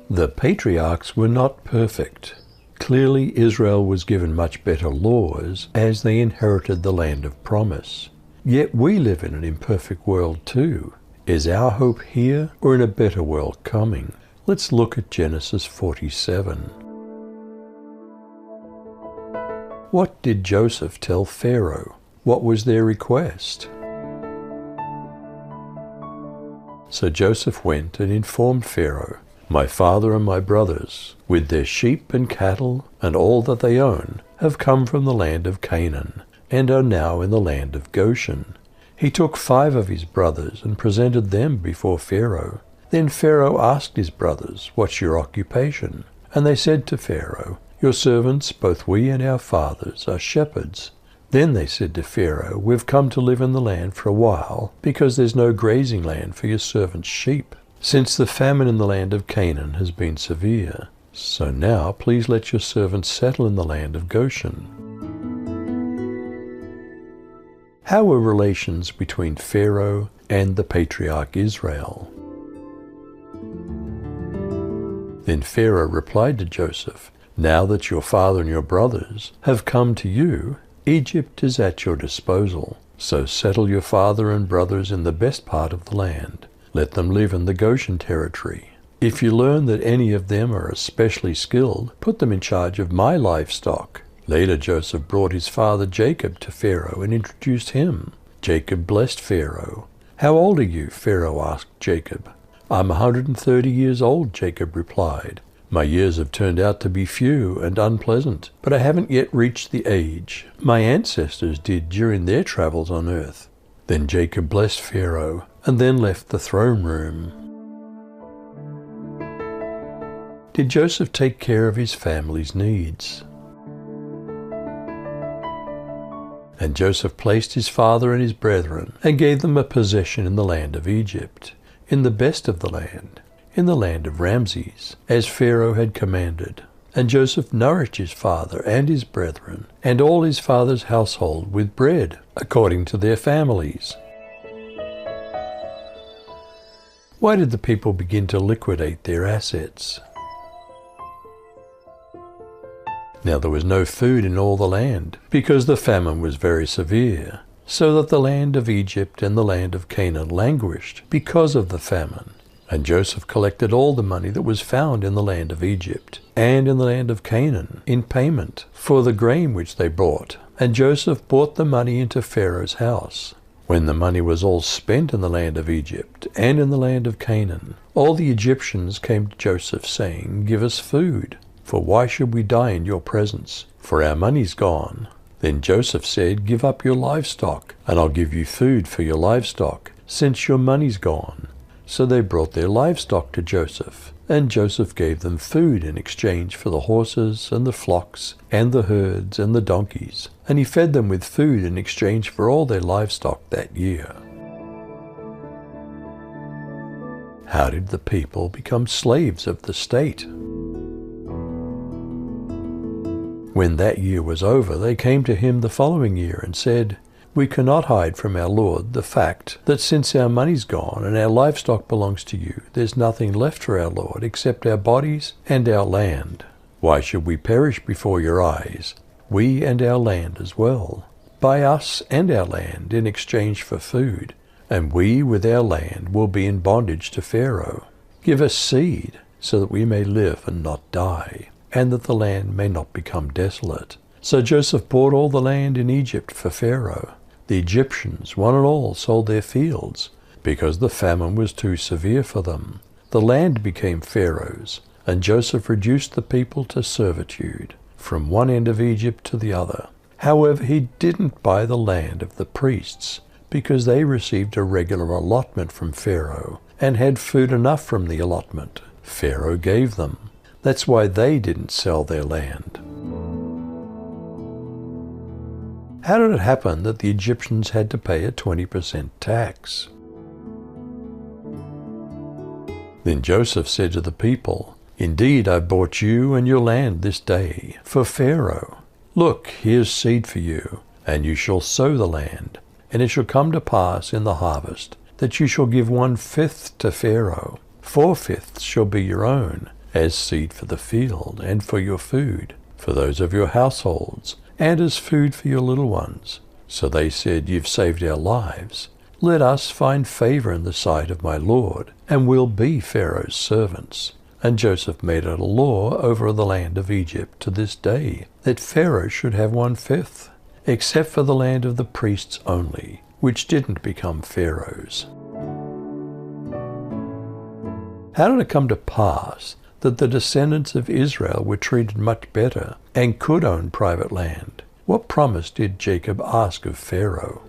The patriarchs were not perfect. Clearly, Israel was given much better laws as they inherited the land of promise. Yet we live in an imperfect world too. Is our hope here or in a better world coming? Let's look at Genesis 47. What did Joseph tell Pharaoh? What was their request? So Joseph went and informed Pharaoh, "My father and my brothers, with their sheep and cattle and all that they own, have come from the land of Canaan, and are now in the land of Goshen." He took 5 of his brothers and presented them before Pharaoh. Then Pharaoh asked his brothers, "What's your occupation?" And they said to Pharaoh, "Your servants, both we and our fathers, are shepherds." Then they said to Pharaoh, "We've come to live in the land for a while, because there's no grazing land for your servants' sheep, since the famine in the land of Canaan has been severe. So now please let your servants settle in the land of Goshen." How were relations between Pharaoh and the patriarch Israel? Then Pharaoh replied to Joseph, "Now that your father and your brothers have come to you, Egypt is at your disposal. So settle your father and brothers in the best part of the land. Let them live in the Goshen territory. If you learn that any of them are especially skilled, put them in charge of my livestock." Later Joseph brought his father Jacob to Pharaoh and introduced him. Jacob blessed Pharaoh. "How old are you?" Pharaoh asked Jacob. "I'm 130 years old," Jacob replied. "My years have turned out to be few and unpleasant, but I haven't yet reached the age my ancestors did during their travels on earth." Then Jacob blessed Pharaoh and then left the throne room. Did Joseph take care of his family's needs? And Joseph placed his father and his brethren and gave them a possession in the land of Egypt, in the best of the land, in the land of Ramses, as Pharaoh had commanded. And Joseph nourished his father and his brethren, and all his father's household with bread, according to their families. Why did the people begin to liquidate their assets? Now there was no food in all the land, because the famine was very severe, so that the land of Egypt and the land of Canaan languished because of the famine. And Joseph collected all the money that was found in the land of Egypt and in the land of Canaan in payment for the grain which they brought. And Joseph brought the money into Pharaoh's house. When the money was all spent in the land of Egypt and in the land of Canaan, all the Egyptians came to Joseph, saying, "Give us food, for why should we die in your presence? For our money's gone." Then Joseph said, "Give up your livestock, and I'll give you food for your livestock, since your money's gone." So they brought their livestock to Joseph, and Joseph gave them food in exchange for the horses and the flocks and the herds and the donkeys, and he fed them with food in exchange for all their livestock that year. How did the people become slaves of the state? When that year was over, they came to him the following year and said, "We cannot hide from our Lord the fact that since our money's gone and our livestock belongs to you, there's nothing left for our Lord except our bodies and our land. Why should we perish before your eyes, we and our land as well? Buy us and our land in exchange for food, and we with our land will be in bondage to Pharaoh. Give us seed so that we may live and not die, and that the land may not become desolate." So Joseph bought all the land in Egypt for Pharaoh. The Egyptians, one and all, sold their fields, because the famine was too severe for them. The land became Pharaoh's, and Joseph reduced the people to servitude, from one end of Egypt to the other. However, he didn't buy the land of the priests, because they received a regular allotment from Pharaoh, and had food enough from the allotment Pharaoh gave them. That's why they didn't sell their land. How did it happen that the Egyptians had to pay a 20% tax? Then Joseph said to the people, "Indeed, I bought you and your land this day for Pharaoh. Look, here's seed for you, and you shall sow the land. And it shall come to pass in the harvest that you shall give 1/5 to Pharaoh. 4/5 shall be your own, as seed for the field, and for your food, for those of your households, and as food for your little ones. So they said, You've saved our lives. Let us find favor in the sight of my Lord, and we'll be Pharaoh's servants. And Joseph made it a law over the land of Egypt to this day, that Pharaoh should have 1/5, except for the land of the priests only, which didn't become Pharaoh's. How did it come to pass that the descendants of Israel were treated much better and could own private land? What promise did Jacob ask of Pharaoh?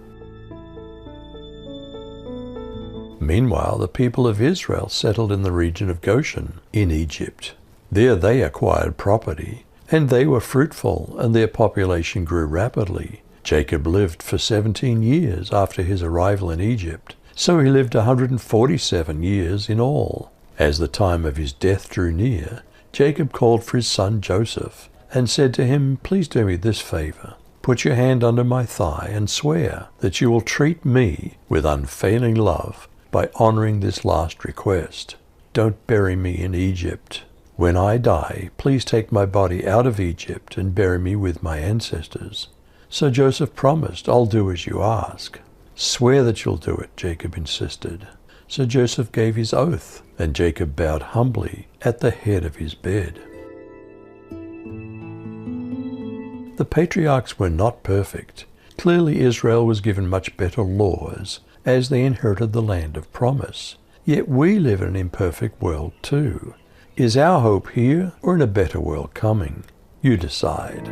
Meanwhile, the people of Israel settled in the region of Goshen in Egypt. There they acquired property, and they were fruitful, and their population grew rapidly. Jacob lived for 17 years after his arrival in Egypt, so he lived 147 years in all. As the time of his death drew near, Jacob called for his son Joseph, and said to him, Please do me this favor. Put your hand under my thigh and swear that you will treat me with unfailing love by honoring this last request. Don't bury me in Egypt. When I die, please take my body out of Egypt and bury me with my ancestors. So Joseph promised, I'll do as you ask. Swear that you'll do it, Jacob insisted. So Joseph gave his oath, and Jacob bowed humbly at the head of his bed. The patriarchs were not perfect. Clearly Israel was given much better laws as they inherited the land of promise. Yet we live in an imperfect world too. Is our hope here or in a better world coming? You decide.